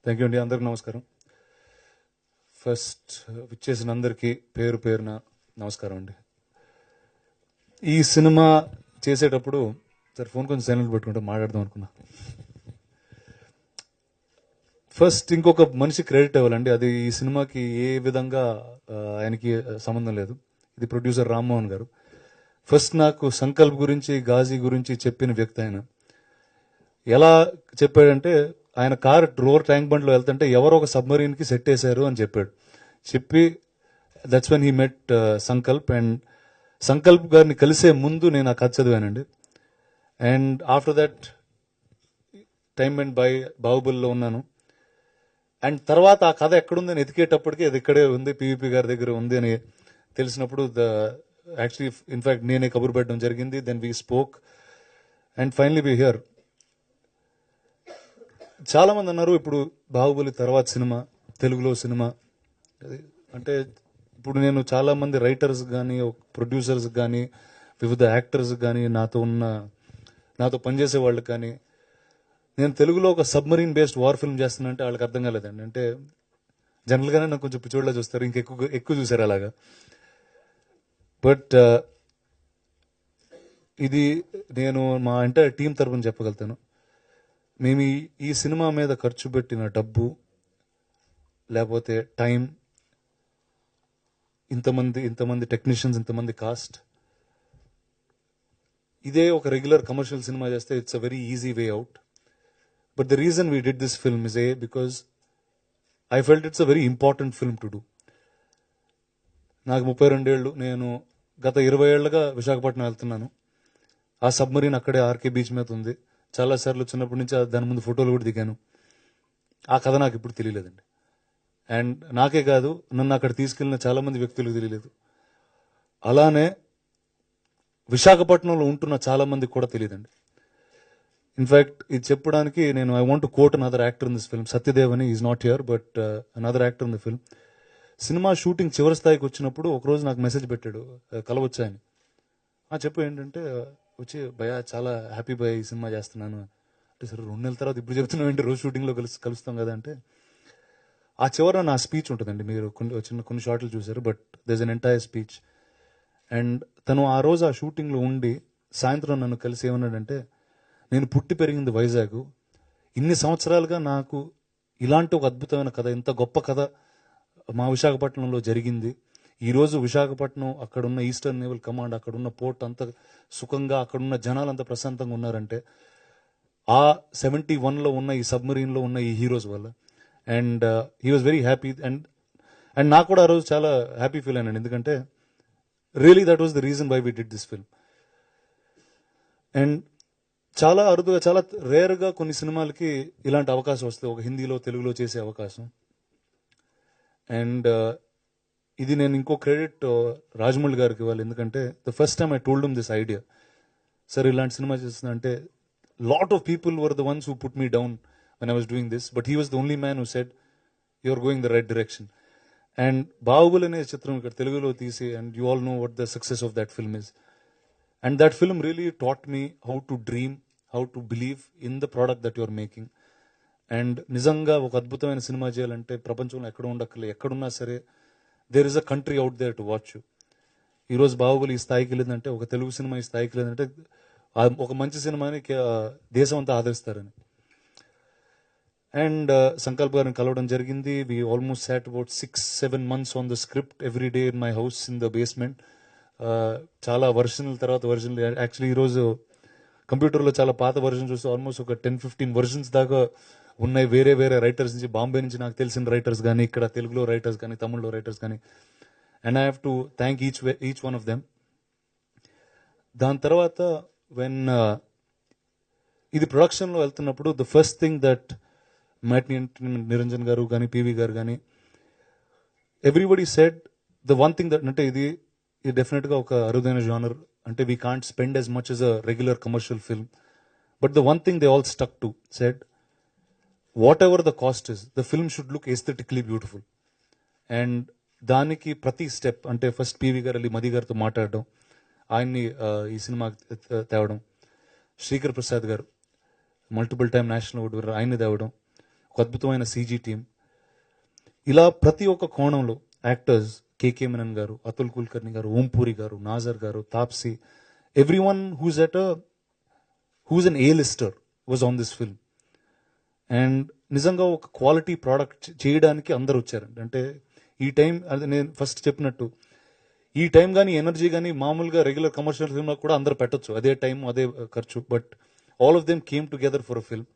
Thank you అండి. అందరికి నమస్కారం. ఫస్ట్ విచ్చేసిన అందరికీ పేరు పేరున నమస్కారం అండి. ఈ సినిమా చేసేటప్పుడు సార్ ఫోన్ కొంచెం సైలెంట్ పెట్టుకుంటే మాట్లాడదాం అనుకున్నా. ఫస్ట్ ఇంకొక మనిషి క్రెడిట్ ఇవ్వాలండి. అది ఈ సినిమాకి ఏ విధంగా ఆయనకి సంబంధం లేదు. ఇది ప్రొడ్యూసర్ రామ్మోహన్ గారు. ఫస్ట్ నాకు సంకల్ప్ గురించి, గాజీ గురించి చెప్పిన వ్యక్తి ఆయన. ఎలా చెప్పాడంటే, ఆయన కార్ రోర్ ట్యాంక్ బండ్లో వెళ్తుంటే ఎవరో ఒక సబ్మరీన్ కి సెట్ వేశారు అని చెప్పాడు. చెప్పి that's when he met Sankalp. And Sankalp గారిని కలిసే ముందు నేను ఆ కథ చదివానండి. And after that time and by బాహుబలిలో ఉన్నాను. అండ్ తర్వాత ఆ కథ ఎక్కడుందని ఎతికేటప్పటికి అది ఇక్కడే ఉంది, పీవీపీ గారి దగ్గర ఉంది అని తెలిసినప్పుడు యాక్చువల్లీ ఇన్ఫాక్ట్ నేనే కబురు పెట్టడం జరిగింది. Then we spoke and finally we here. చాలా మంది అన్నారు ఇప్పుడు బాహుబలి తర్వాత సినిమా, తెలుగులో సినిమా అంటే. ఇప్పుడు నేను చాలా మంది రైటర్స్ కానీ, ప్రొడ్యూసర్స్ కానీ, వివిధ యాక్టర్స్ కానీ, నాతో పనిచేసే వాళ్ళకి కానీ, నేను తెలుగులో ఒక సబ్మరీన్ బేస్డ్ వార్ ఫిల్మ్ చేస్తున్నా అంటే వాళ్ళకి అర్థం కాలేదండి. అంటే జనరల్గానే నాకు కొంచెం పిచ్చోళ్ళ చూస్తారు, ఎక్కువ చూసారు అలాగా. బట్ ఇది నేను మా ఎంటైర్ టీం తరపున చెప్పగలుగుతాను. మేము ఈ సినిమా మీద ఖర్చు పెట్టిన డబ్బు, లేకపోతే టైం, ఇంతమంది టెక్నీషియన్స్, ఇంతమంది కాస్ట్, ఇదే ఒక రెగ్యులర్ కమర్షియల్ సినిమా చేస్తే it's a very easy way out. But the reason we did this film is because I felt it's a very important film to do. నాకు 32 ఏళ్ళు, నేను గత 20 ఏళ్లుగా విశాఖపట్నం వెళ్తున్నాను. ఆ సబ్మరీన్ అక్కడే ఆర్కే బీచ్ మీద ఉంది. చాలాసార్లు చిన్నప్పటి నుంచి దాని ముందు ఫోటోలు కూడా దిగాను. ఆ కథ నాకు ఇప్పుడు తెలియలేదండి. అండ్ నాకే కాదు, నన్ను అక్కడ తీసుకెళ్లిన చాలా మంది వ్యక్తులకు తెలియలేదు. అలానే విశాఖపట్నంలో ఉంటున్న చాలా మందికి కూడా తెలియదండి. ఇన్ఫాక్ట్ ఇది చెప్పడానికి నేను I want to quote another actor in this film. Satyadev అని, is not here but another actor in the film. సినిమా షూటింగ్ చివరి స్థాయికి వచ్చినప్పుడు ఒకరోజు నాకు మెసేజ్ పెట్టాడు, కలవచ్చాయని. చెప్పు ఏంటంటే, వచ్చి భయ చాలా హ్యాపీ భయ, ఈ సినిమా చేస్తున్నాను అంటే. సరే 2 నెలల తర్వాత ఇప్పుడు చెప్తున్నావు ఏంటి, రోజు షూటింగ్లో కలుస్తాం కదా అంటే. ఆ చివర నా స్పీచ్ ఉంటుందండి, మీరు కొన్ని షార్ట్లు చూశారు, but there is an entire speech. And తను ఆ రోజు ఆ షూటింగ్లో ఉండి సాయంత్రం నన్ను కలిసి ఏమన్నాడంటే, నేను పుట్టి పెరిగింది వైజాగ్, ఇన్ని సంవత్సరాలుగా నాకు ఇలాంటి ఒక అద్భుతమైన కథ, ఇంత గొప్ప కథ మా విశాఖపట్నంలో జరిగింది. ఈరోజు విశాఖపట్నం, అక్కడున్న ఈస్టర్న్ నేవల్ కమాండ్, అక్కడున్న పోర్ట్ అంత సుఖంగా, అక్కడున్న జనాలు అంత ప్రశాంతంగా ఉన్నారంటే ఆ 71లో ఉన్న ఈ సబ్మరీన్లో ఉన్న ఈ హీరోస్ వల్ల. And he was very happy. And నాకు కూడా ఆ రోజు చాలా హ్యాపీ ఫీల్ అయినాను, ఎందుకంటే really that was the reason why we did this film. And చాలా అరుదుగా, చాలా రేర్గా కొన్ని సినిమాలకి ఇలాంటి అవకాశం వస్తుంది, ఒక హిందీలో తెలుగులో చేసే అవకాశం. అండ్ ఇది నేను ఇంకో క్రెడిట్ రాజమౌళి గారికి ఇవ్వాలి, ఎందుకంటే the first time I told him this idea. Sir ఇలాంటి సినిమా చేస్తున్నా అంటే, lot of people were the ones who put me down when I was doing this, but he was the only man who said you are going the right direction. And Baahubali అనే చిత్రం ఇక్కడ తెలుగులో తీసి, and you all know what the success of that film is. And that film really taught me how to dream, how to believe in the product that you are making. And నిజంగా ఒక అద్భుతమైన cinema చేయాలంటే ప్రపంచంలో ఎక్కడ ఉండక్కర్లే, ఎక్కడున్నా సరే there is a country out there to watch you. ఈరోజు బాహుబలి ఈ స్థాయికి వెళ్ళిందంటే, ఒక తెలుగు సినిమా ఈ స్థాయికి వెళ్ళిందంటే, ఒక మంచి సినిమాని దేశం అంతా ఆదరిస్తారని. అండ్ సంకల్ప్ గారిని కలవడం జరిగింది. We almost sat about 6-7 months on the script every day in my house in the basement. చాలా వర్షన్ల తర్వాత వర్షన్లు. యాక్చువల్లీ ఈరోజు కంప్యూటర్లో చాలా పాత వర్షన్ చూస్తే ఆల్మోస్ట్ ఒక 10-15 వర్షన్స్ దాకా ఉన్నాయి. వేరే వేరే రైటర్స్ నుంచి, బాంబే నుంచి నాకు తెలిసిన రైటర్స్ కానీ, ఇక్కడ తెలుగులో రైటర్స్ కానీ, తమిళ్లో రైటర్స్ కానీ. And I have to thank each one of them. దాని తర్వాత వెన్ ఇది ప్రొడక్షన్లో వెళ్తున్నప్పుడు the first thing that Niranjan గారు కానీ, పివి గారు కానీ, everybody said the one thing that, అంటే ఇది డెఫినెట్గా ఒక అరుదైన జానర్, అంటే we can't spend as much as a regular commercial film. But the one thing they all stuck to said, what ever the cost is, the film should look ఎస్థెటిక్లీ beautiful. And దానికి ప్రతి step, అంటే first PV గారు వెళ్ళి మది గారితో మాట్లాడడం, ఆయన్ని ఈ సినిమా తేవడం, శ్రీకర్ ప్రసాద్ గారు మల్టిపుల్ టైమ్ నేషనల్ అవార్డు, ఆయన్ని తేవడం, ఒక అద్భుతమైన సీజీ టీం, ఇలా ప్రతి ఒక్క కోణంలో యాక్టర్స్, కేకే మెనన్ గారు, అతుల్ కుల్కర్ని గారు, ఓంపూరి గారు, నాజర్ గారు, Taapsee, every one who's an A lister was on this film. And నిజంగా ఒక క్వాలిటీ ప్రోడక్ట్ చేయడానికి అందరు వచ్చారండి. అంటే ఈ టైం, అది నేను ఫస్ట్ చెప్పినట్టు, ఈ టైం కానీ ఎనర్జీ కానీ మామూలుగా రెగ్యులర్ కమర్షియల్ ఫిల్మ్లో కూడా అందరు పెట్టొచ్చు, అదే టైం అదే ఖర్చు. But all of them came together for a film.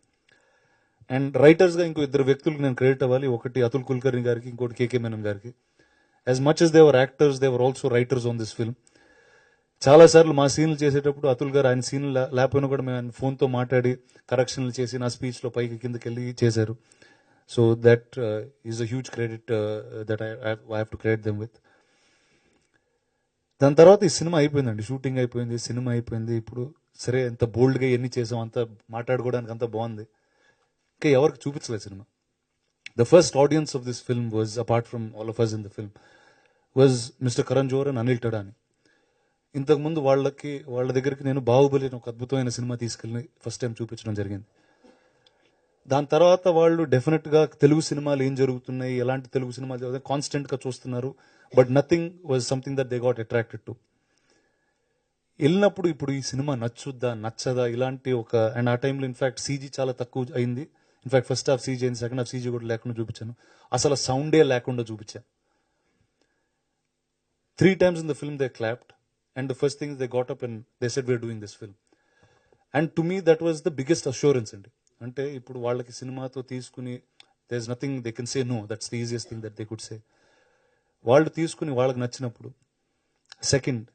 And రైటర్స్గా ఇంకో ఇద్దరు వ్యక్తులకు నేను క్రెడిట్ అవ్వాలి. ఒకటి అతుల్ కుల్కర్ని గారికి, ఇంకోటి కేకే మెనన్ గారికి. As much as they were actors, they were also writers on this film. చాలా సార్లు మా సీన్లు చేసేటప్పుడు అతుల్ గారు ఆయన సీన్లు లేకపోయినా కూడా మేము ఆయన ఫోన్తో మాట్లాడి కరెక్షన్లు చేసి నా స్పీచ్లో పైకి కిందకి వెళ్ళి చేశారు. So that is a huge credit that I have to credit them with. దాని తర్వాత ఈ సినిమా అయిపోయిందండి, షూటింగ్ అయిపోయింది, సినిమా అయిపోయింది. ఇప్పుడు సరే ఎంత బోల్డ్గా ఎన్ని చేసాం, అంత మాట్లాడుకోవడానికి అంత బాగుంది. ఇంకా ఎవరికి చూపించలేదు cinema. The first audience of this film was, apart from all of us in the film, was Mr. Karan Johar and Anil Tadani. ఇంతకుముందు వాళ్ళ దగ్గరికి నేను బాహుబలి ఒక అద్భుతమైన సినిమా తీసుకెళ్ళి ఫస్ట్ టైం చూపించడం జరిగింది. దాని తర్వాత వాళ్ళు డెఫినెట్గా తెలుగు సినిమాలు ఏం జరుగుతున్నాయి, ఎలాంటి తెలుగు సినిమాలు కాన్స్టెంట్గా చూస్తున్నారు. But nothing was something that they got attracted to. వెళ్ళినప్పుడు ఇప్పుడు ఈ సినిమా నచ్చుద్దా నచ్చదా ఇలాంటి ఒక, అండ్ ఆ టైంలో ఇన్ఫాక్ట్ సీజీ చాలా తక్కువ అయింది. ఇన్ఫాక్ట్ ఫస్ట్ హాఫ్ సీజీ అయింది, సెకండ్ హాఫ్ సీజీ కూడా లేకుండా చూపించాను. అసలు సౌండే లేకుండా చూపించాను. 3 times in the film they clapped, and the first thing is they got up and they said we're doing this film. And to me that was the biggest assurance అండి. అంటే ఇప్పుడు వాళ్ళకి సినిమాతో తీసుకుని there's nothing they can say no, that's the easiest thing that they could say. వాళ్ళు తీసుకుని వాళ్ళకి నచ్చినప్పుడు, సెకండ్,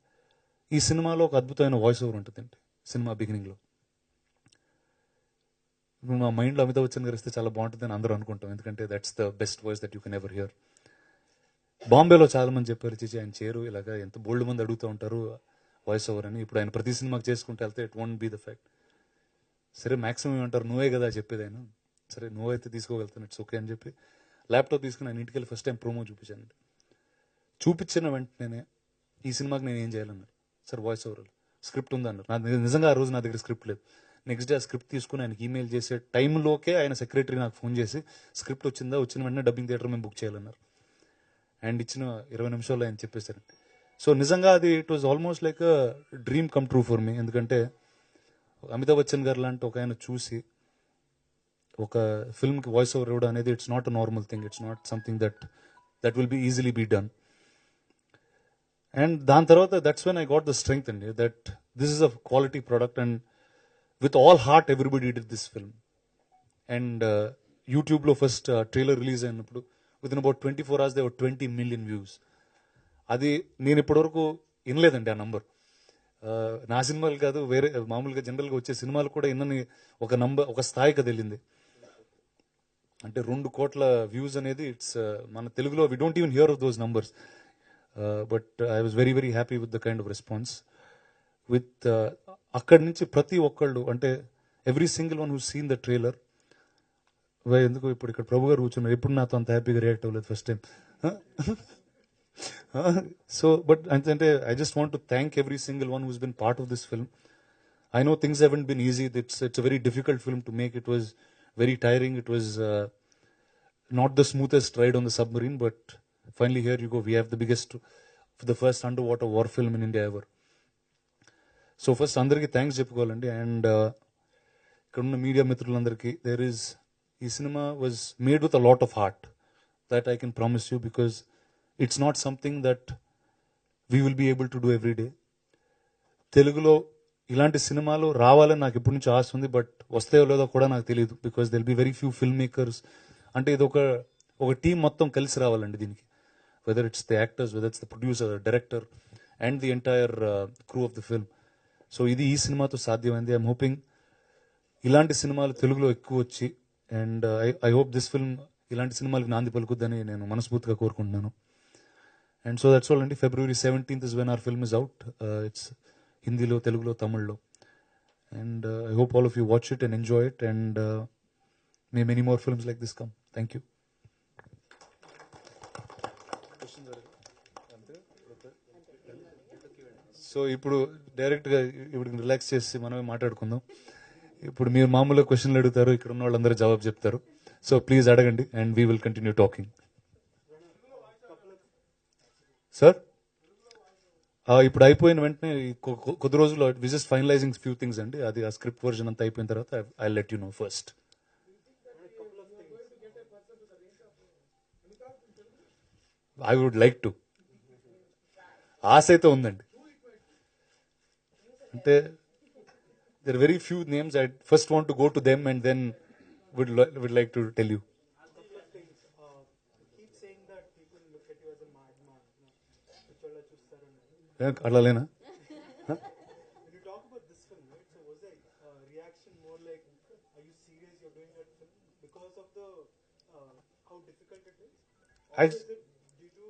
ఈ సినిమాలో ఒక అద్భుతమైన వాయిస్ ఓవర్ ఉంటుందండి సినిమా బిగినింగ్లో. ఇప్పుడు మా మైండ్లో అమితాబ్ బచ్చన్ గారు ఇస్తే చాలా బాగుంటుంది అని అందరూ అనుకుంటాం, ఎందుకంటే that's the best voice that you can ever here. బాంబేలో చాలా మంది చెప్పారు, చిచి ఆయన చేరు ఇలాగా ఎంత బోల్డ్ మంది అడుగుతూ ఉంటారు వాయిస్ ఓవర్ అని. ఇప్పుడు ఆయన ప్రతి సినిమాకి చేసుకుంటే వెళ్తే it won't be the fact. సరే మ్యాక్సిమం ఏమంటారు, నువ్వే కదా చెప్పేది ఆయన, సరే నువ్వైతే తీసుకోగలుగుతాను, ఇట్స్ ఓకే అని చెప్పి ల్యాప్టాప్ తీసుకుని ఆయన ఇంటికి వెళ్ళి ఫస్ట్ టైం ప్రోమో చూపించాను. చూపించిన వెంటనే ఈ సినిమాకి నేను ఏం చేయాలన్నారు. సార్ వాయిస్ ఓవర్ స్క్రిప్ట్ ఉందన్నారు. నాకు నిజంగా ఆ రోజు నా దగ్గర స్క్రిప్ట్ లేదు. నెక్స్ట్ డే ఆ స్క్రిప్ట్ తీసుకుని ఆయనకి ఈమెయిల్ చేసే టైంలోకే ఆయన సెక్రటరీ నాకు ఫోన్ చేసి స్క్రిప్ట్ వచ్చిందా, వచ్చిన వెంటనే డబ్బింగ్ థియేటర్ మేము బుక్ చేయాలన్నారు. అండ్ ఇచ్చిన 20 నిమిషాల్లో ఆయన చెప్పేశారు. సో నిజంగా అది it was almost like a dream come true for me. ఎందుకంటే అమితాబ్ బచ్చన్ గారు లాంటి ఒక ఆయన చూసి ఒక ఫిల్మ్కి వాయిస్ ఓవర్ ఇవ్వడం అనేది it's not a normal thing, it's not something that will be easily be done. And దాని తర్వాత that's when I got the strength అండి, that this is a quality product. And with all heart everybody did this film. And YouTube lo first trailer release అయినప్పుడు within about 24 hours there were 20 million views. అది నేను ఇప్పటివరకు వినలేదండి ఆ number. నా సినిమాలు కాదు, వేరే మామూలుగా జనరల్గా వచ్చే సినిమాలు కూడా ఇన్నని ఒక స్థాయికి వెళ్ళింది. అంటే 2 కోట్ల వ్యూస్ అనేది ఇట్స్ మన తెలుగులో we don't even hear of those numbers. But I was very very happy with the kind of response. With అక్కడి నుంచి ప్రతి ఒక్కళ్ళు, అంటే every single one who seen the trailer, ఎందుకు ఇప్పుడు ఇక్కడ ప్రభు గారు కూర్చున్నారు, ఎప్పుడు నాతో అంత హ్యాపీగా రియాక్ట్ అవ్వలేదు ఫస్ట్ టైం. సో బట్ అంటే I just want to thank every single one who's been part of this film. I know things haven't been easy, it's a very difficult film to make. It was very tiring, it was not the smoothest ride on the submarine, but finally here you go, we have the biggest, the first underwater war film in India ever. So first అందరికీ thanks చెప్పుకోవాలండి. And ఇక్కడ ఉన్న media మిత్రులందరికీ, ఈ సినిమా was made with a lot of heart, that I can promise you, because it's not something that we will be able to do every day. తెలుగులో ఇలాంటి సినిమాలు రావాలని నాకు ఎప్పటి నుంచి ఆశ ఉంది, బట్ వస్తాయో లేదో కూడా నాకు తెలియదు, because they'll be very few film makers. అంటే ఇది ఒక టీం మొత్తం కలిసి రావాలండి దీనికి, whether it's the actors, whether it's the producer, director and the entire crew of the film. So ఇది ఈ సినిమాతో సాధ్యమైంది. ఐఎమ్ హోపింగ్ ఇలాంటి సినిమాలు తెలుగులో ఎక్కువ వచ్చి, and I hope this film ఇలాంటి సినిమాలకు నాంది పలుకుద్దని నేను మనస్ఫూర్తిగా కోరుకుంటున్నాను. అండ్ సో దట్స్ ఆల్ అండి. February 17th is when our film is out. It's హిందీలో, తెలుగులో, తమిళ్లో. And I hope all of you watch it and enjoy it, and may many more films like this come. Thank you. So ఇప్పుడు డైరెక్ట్గా ఇప్పుడు relax చేసి మనమే మాట్లాడుకుందాం. ఇప్పుడు మీరు మామూలుగా క్వశ్చన్లు అడుగుతారు, ఇక్కడ ఉన్న వాళ్ళందరూ జవాబు చెప్తారు. సో ప్లీజ్ అడగండి and we will continue talking. Sir ఇప్పుడు అయిపోయిన వెంటనే కొద్ది రోజుల్లో we just finalizing few things అండి. అది ఆ స్క్రిప్ట్ వర్జన్ అంతా అయిపోయిన తర్వాత I let you know first. I would like to, ఆశ అయితే ఉందండి. అంటే there are very few names. I first want to go to them and then would like to tell you. Keep saying that people look at you as a madman. Alena? When you talk about this film, right? So was the reaction more like, "Are you serious? You're doing that film because of the how difficult it is, or is it due to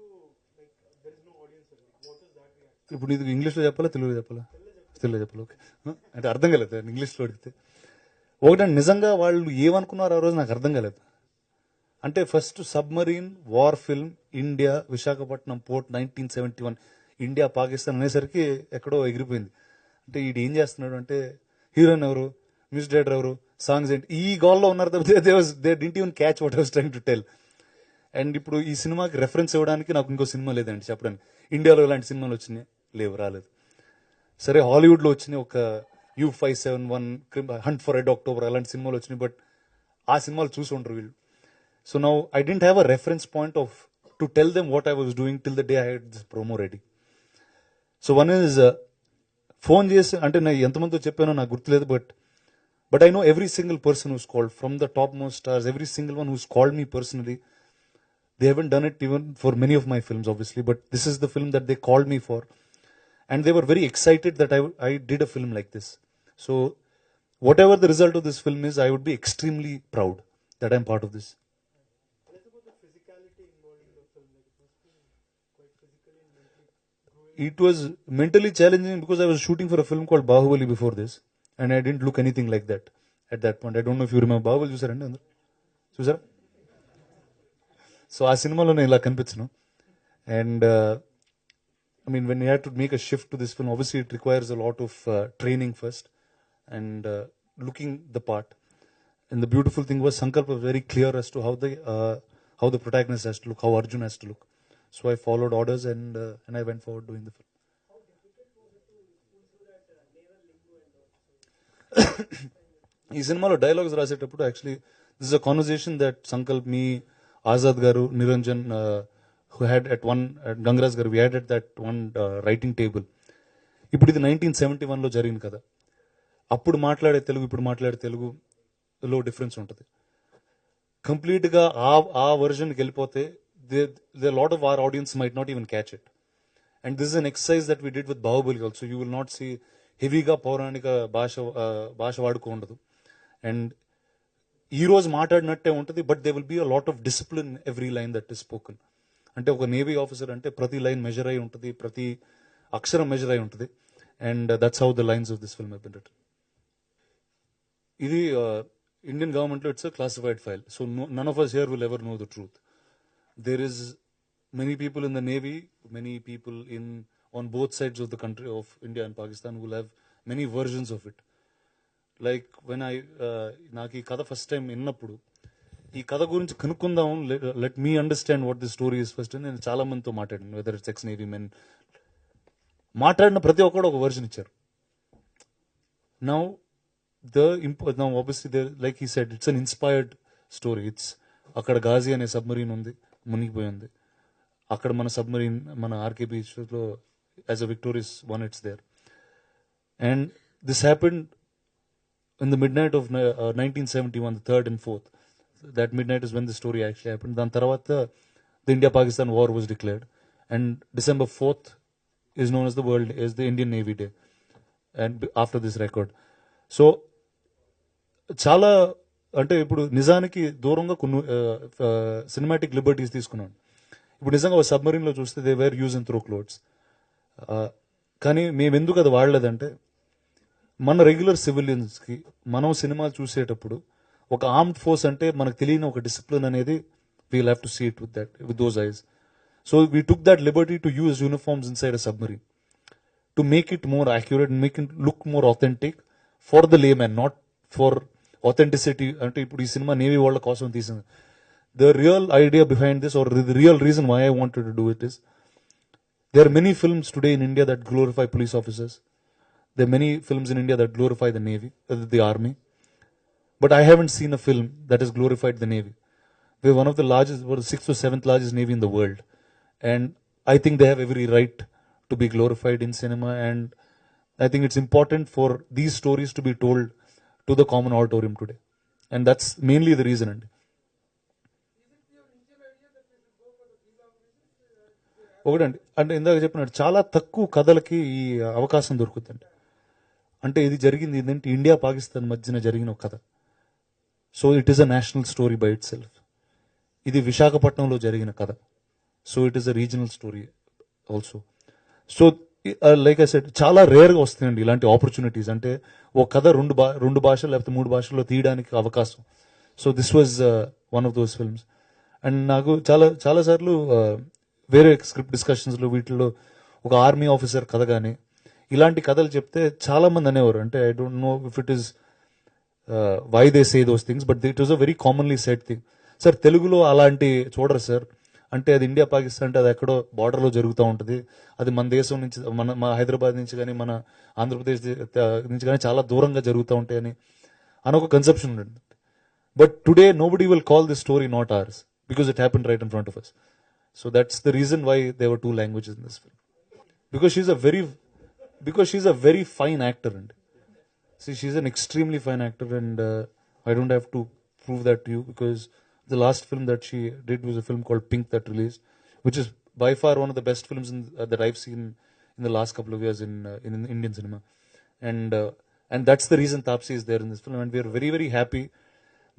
like there is no audience? What is that reaction?" ఇప్పుడు నీకు ఇంగ్లీష్లో చెప్పాలా తెలుగులో చెప్పాలా? తెలుగులో చెప్పాలి. Okay, అంటే అర్థం కాలేదు ఇంగ్లీష్లో అడిగితే. ఒకటండి, నిజంగా వాళ్ళు ఏమనుకున్నారు ఆ రోజు నాకు అర్థం కాలేదు. అంటే first submarine war film, India, Visakhapatnam port, 1971, India Pakistan అనేసరికి ఎక్కడో ఎగిరిపోయింది. అంటే వీడు ఏం చేస్తున్నాడు అంటే, హీరోయిన్ ఎవరు, మ్యూజిక్ డైరెక్టర్ ఎవరు, సాంగ్స్ ఏంటి, ఈ గోల్లో ఉన్నారు తప్పితే they didn't even catch what I was trying to tell. And ఇప్పుడు ఈ సినిమాకి రెఫరెన్స్ ఇవ్వడానికి నాకు ఇంకో సినిమా లేదండి చెప్పడానికి. ఇండియాలో ఇలాంటి సినిమాలు వచ్చినాయి లేవు, రాలేదు. సరే హాలీవుడ్లో వచ్చినాయి, ఒక U571, hunt for red October అలాంటి సినిమాలు వచ్చినాయి, బట్ ఆ సినిమాలు చూసి ఉండరు వీళ్ళు. So now I don't have a reference point of to tell them what I was doing till the day I had this promo ready. So one is phone చేసి, అంటే నేను ఎంతమందితో చెప్పానో నాకు గుర్తులేదు, but I know every single person who's called from the top most stars, every single one who's called me personally. They haven't done it even for many of my films, obviously, but this is the film that they called me for. And they were very excited that I did a film like this. So, whatever the result of this film is, I would be extremely proud that I'm part of this. What about the physicality involved in the film? Like it must be quite physically and mentally grueling. It was mentally challenging because I was shooting for a film called Bahubali before this, and I didn't look anything like that at that point. I don't know if you remember Bahubali, చూసారండి అందరూ? చూసారా? So ఆ సినిమాలో నేను ఇలా కనిపించను. And I mean, when you have to make a shift to this film, obviously it requires a lot of training first and looking the part. And the beautiful thing was Sankalp was very clear as to how the protagonist has to look, how Arjun has to look. So I followed orders and I went forward doing the film. ఈ సినిమాలో dialogues రాసేటప్పుడు actually this is a conversation that Sankalp, me, Azad garu, Niranjan, who had at one, Gangaraj garu, we had at that one writing table. ఇప్పుడు ఇది 1971లో జరిగింది కదా, అప్పుడు మాట్లాడే తెలుగు ఇప్పుడు మాట్లాడే తెలుగులో డిఫరెన్స్ ఉంటుంది. కంప్లీట్గా ఆ వర్జన్కి వెళ్ళిపోతే they lot of our audience might not even catch it. And this is an exercise that we did with Baahubali also. You will not see హెవీగా పౌరాణిక భాష వాడుకో ఉండదు. అండ్ ఈ రోజు మాట్లాడినట్టే ఉంటుంది, but there will be a lot of discipline every line that is spoken. అంటే ఒక నేవీ ఆఫీసర్ అంటే ప్రతి లైన్ మెజర్ అయి ఉంటుంది, ప్రతి అక్షరం మెజర్ అయి ఉంటుంది. And that's how the lines of this film have been written. ఇది ఇండియన్ గవర్నమెంట్లో it's a classified file, so none of us here will ever know the truth. There is many people in the Navy, many people on both sides of the country of India and Pakistan who will have many versions of it. Like when నాకు ఈ కథ first time విన్నప్పుడు, ఈ కథ గురించి కనుక్కుందాం, let me understand what the story is first అని నేను చాలా మందితో మాట్లాడాను, whether it's X navy men. మాట్లాడిన ప్రతి ఒక్కడు ఒక వర్షన్ ఇచ్చారు. Now obviously like he said, it's an inspired story. It's అక్కడ గాజీ అనే సబ్మరీన్ ఉంది, మునిగిపోయింది. అక్కడ మన సబ్మరీన్, మన ఆర్కే బీచ్లో as a victorious one, it's there. And this happened in the midnight of 1971, the 3rd and 4th. That midnight is when the story actually happened. Dan tarvata the India-Pakistan war was declared, and December 4th is known as the Indian Navy Day, and after this record. So చాలా అంటే ఇప్పుడు నిజానికి దూరంగా కొన్ని cinematic liberties తీసుకున్నాను. ఇప్పుడు నిజంగా ఒక సబ్మరీన్లో చూస్తే they were use and throw clothes. కానీ మేము ఎందుకు అది వాడలేదంటే, మన రెగ్యులర్ సివిలియన్స్కి మనం సినిమాలు చూసేటప్పుడు ఒక ఆర్మ్డ్ ఫోర్స్ అంటే మనకు తెలియని ఒక డిసిప్లిన్ అనేది we'll have to see it with those eyes. So we took that liberty to use uniforms inside a submarine to make it more accurate, make it look more authentic for the layman, not for authenticity అంటే ఇప్పుడు ఈ cinema navy వాళ్ళ కోసం తీసింది. The real idea behind this, or the real reason why I wanted to do it, is there are many films today in India that glorify police officers. There are many films in India that glorify the Navy, the Army. But I haven't seen a film that has glorified the Navy. We're one of the largest, or the 6th or 7th largest Navy in the world. And I think they have every right to be glorified in cinema. And I think it's important for these stories to be told to the common auditorium today. And that's mainly the reason. ఒకటండి, అంటే ఇందాక చెప్పినట్టు చాలా తక్కువ కథలకి ఈ అవకాశం దొరుకుతుందండి. అంటే ఇది జరిగింది ఏంటంటే ఇండియా పాకిస్తాన్ మధ్యన జరిగిన ఒక కథ. So it is a national story by it self. ఇది విశాఖపట్నంలో జరిగిన కథ. So it is a regional story also. So like I said, చాలా రేర్గా వస్తాయండి ఇలాంటి ఆపర్చునిటీస్. అంటే ఒక కథ రెండు భాషలు లేకపోతే 3 భాషల్లో తీయడానికి అవకాశం. So this was one of those films. And నాకు చాలాసార్లు వేరే స్క్రిప్ట్ డిస్కషన్స్లో వీటిల్లో ఒక ఆర్మీ ఆఫీసర్ కథ కానీ ఇలాంటి కథలు చెప్తే చాలా మంది అనేవారు, అంటే I don't know if it is why they say those things, but it was a very commonly said thing. Sir తెలుగులో అలాంటి చూడరు సార్, అంటే అది ఇండియా పాకిస్తాన్ అంటే అది ఎక్కడో బార్డర్లో జరుగుతూ ఉంటుంది, అది మన దేశం నుంచి మా హైదరాబాద్ నుంచి కానీ మన ఆంధ్రప్రదేశ్ నుంచి కానీ చాలా దూరంగా జరుగుతూ ఉంటాయి అని ఒక కన్సెప్షన్ ఉంటుంది. But today nobody will call this story not ours because it happened right in front of us. So that's the reason why there were 2 languages in this film. Because she's a very fine actor, and see, she's an extremely fine actor, and I don't have to prove that to you, because the last film that she did was a film called Pink that released, which is by far one of the best films that I've seen in the last couple of years in Indian cinema, and that's the reason Taapsee is there in this film, and we are very, very happy.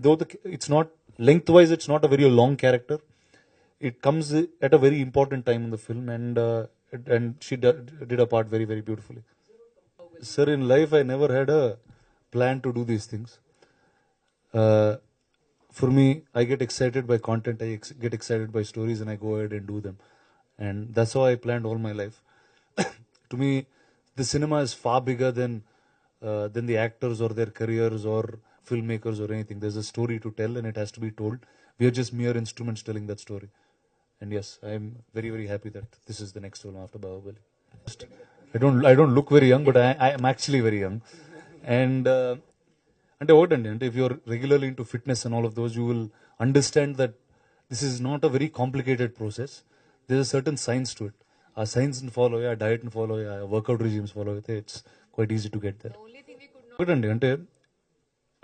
Though it's not lengthwise, it's not a very long character. It comes at a very important time in the film, and she did a part very, very beautifully. Sir, in life I never had a plan to do these things. For me, I get excited by content, get excited by stories, and I go ahead and do them. And that's how I planned all my life. To me, the cinema is far bigger than the actors or their careers or filmmakers or anything. There's a story to tell, and it has to be told. We are just mere instruments telling that story. And yes, I am very, very happy that this is the next film after Bahubali. I don't look very young, but I am actually very young. And అంటే ఒకటండి, అంటే if you are regularly into fitness and all of those, you will understand that this is not a very complicated process. There's a certain science to it. ఆ science ని follow అయ్యి, ఆ diet ని follow అయ్యి, ఆ workout regimes follow అయితే it's quite easy to get there. ఒకటండి, అంటే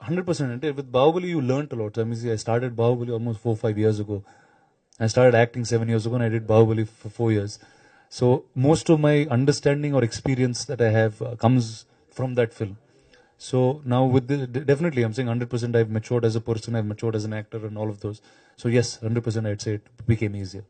100%. అంటే with Bahubali you learnt a lot. I mean, I started Bahubali almost 4-5 years ago. I started acting 7 years ago, and I did Bahubali for 4 years. So most of my understanding or experience that I have comes from that film. So now with definitely I'm saying 100% I've matured as a person, I've matured as an actor and all of those. So yes, 100% I'd say it became easier.